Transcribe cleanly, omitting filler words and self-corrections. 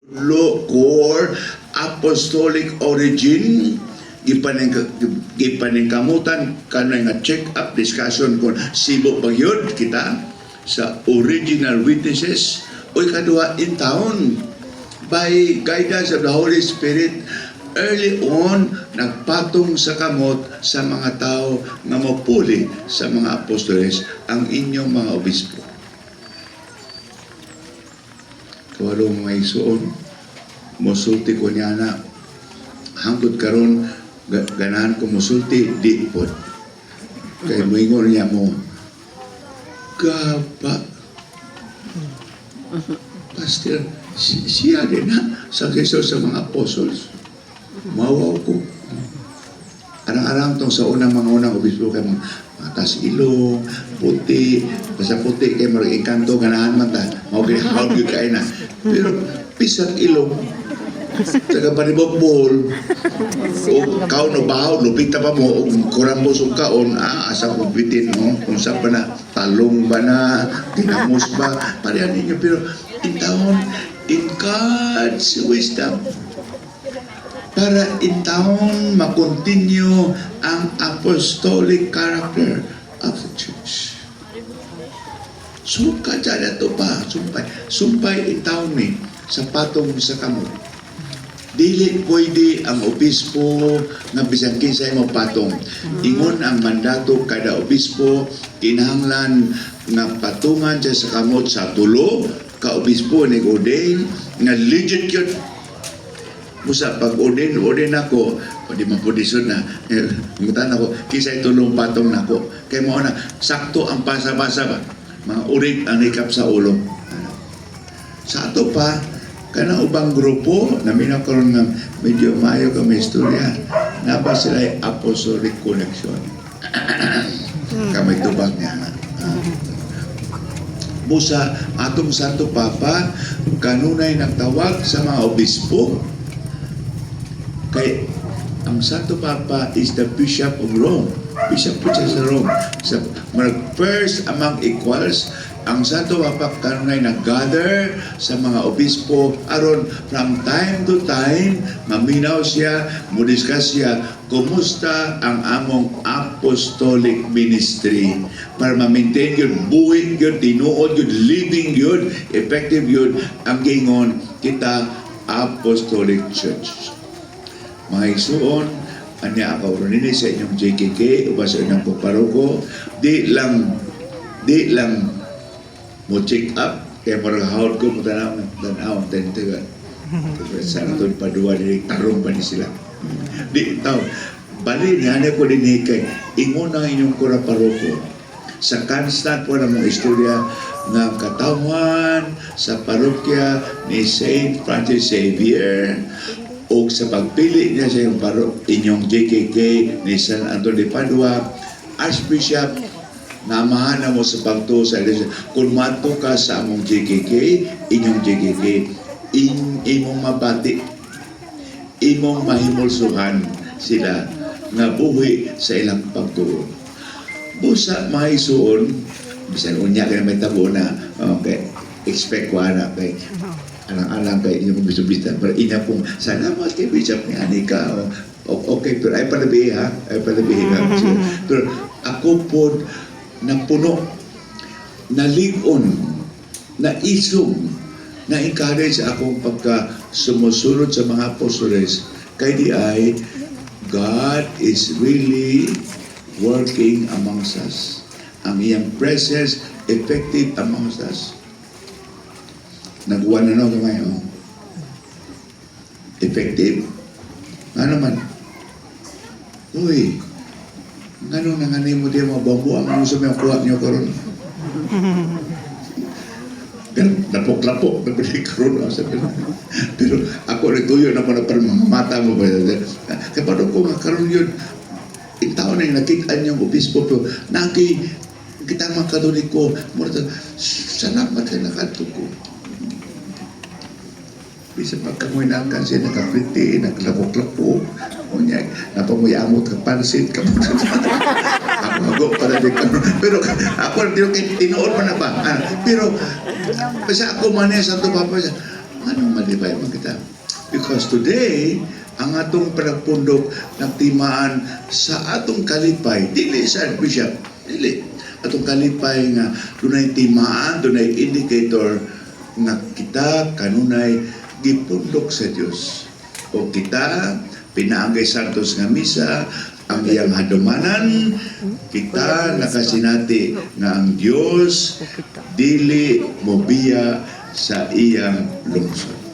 core apostolic origin gipaningkamutan kanay nga check up discussion kung sibo ba yun kita sa original witnesses o ikaduha in town by guidance of the Holy Spirit. Early on, nagpatong sa kamot sa mga tao nga mapuli sa mga apostoles ang inyong mga obispo. Kawalong mga isuon, musulti ko niya na hangtod karon ganahan ko musulti, di po. Kaya moingon niya mo, gaba. Pastor, siya din na sa Jesus sa mga apostles. Mawaw ko. Arang-arang tong sa unang obispo kay mga tas ilong, puti, basta puti kay mga engkanto ganahan man ta. Mao kay how you kay na. Pero pisang ilong taga panibol o kaon o bahaw lupita pa mo o kurambos o kaon asa ko bitin no kung sa pa na talong ba na tinamos ba parehan ninyo pero in God's wisdom para in taon makontinue ang apostolic character of the church. Suka dyan ito pa, sumpay in taon ni sa patong sa kamot. Dili pwede ang obispo nga bisan kinsay mo patong. Ingon ang mandato kada obispo kinahanglan nga patungan siya sa kamot sa tulo ka obispo ni ordain nga legit yun. Musa pag ordain ako, o di mapudisod na, mutan ako, kisay tulong patong nako. Kaya mo na, sakto ang basa-basa ba? Mga urit ang ikap sa ulo. Sa ato pa, kana ubang grupo, namin ako rin ng medyo mayo kami istorya, naba sila ay apostolic connection. Kamay tubag niya. Busa, atong Santo Papa, kanunay nagtawag sa mga obispo, kay ang Santo Papa is the Bishop of Rome. Bishop po siya sa Rome. First among equals, ang Santo Papa kanunay nag-gather sa mga obispo aron from time to time maminaw siya, mudiscuss siya kumusta ang among apostolic ministry para ma-maintain yun, buhin yun, tinuod yun, living yun, effective yun ang gingon kita apostolic church. Mga isuon, anya ako rin sa inyong JKK o ba sa inyong pagparuko, di lang mo check up, kaya marang hawad ko mo tanaw, tentigan. Sana ito padua, tarong pa ni sila. Di, tao, bali niya ko din kay ingon ang inyong kura paruko. Sa constant po na mong istorya ng katawan sa parokya ni Saint Francis Xavier, o sa pagpili niya sa inyong JKK ni San Antonio de Padua, Archbishop, namahan mo sa pagtuo sa iglesia. Kung mato ka sa among JKK, inyong JKK, imong mabati, imong mahimulsuhan sila nga buhi sa ilang pagtuo. Busa mga isuon, bisan unya ka na may tabo na, okay, expect ko na kay alang-alang kay inyong bisubista. Pero inya pong, salamat kay Bishop ni Anika. Okay, pero ay palabihin ha. Pero ako po napuno, nalig-on, naisog, na-encourage akong pagka sumusunod sa mga apostoles. Kay di ay, God is really working amongst us. Ang iyang presence effective amongst us. Nagwa na no kamay, oh. Effective. Ano man? Uy, ngano na nga mo diya mga bambu ang gusto mo kuha niyo karon. Lapok-lapok na pwede karon. Pero ako nituyo na para mata mo ba? Kaya paano ko nga karon yun, yung tao na yung nakita niyong obispo, pero kita mga katolik ko, salamat ka nakato ko. Bisa pagkamuinakan siya, nakapriti, naglapok-lapok, napamuyamot ka pansit, ako para di ka. Pero ako, tinuod pa na ba? Pero, kasi ako man niya, Santo Papa siya, Anong malipay man kita? Because today, ang atong pagpundok nagtimaan sa atong kalipay, dili sa Bishop, dili. Atong kalipay nga dunay timaan, dunay indicator nga kita kanunay gipundok sa Dios. O kita pinaagay santos nga misa ang iyang hadumanan, kita nakasinati nga ang Dios dili mobiya sa iyang lungsod.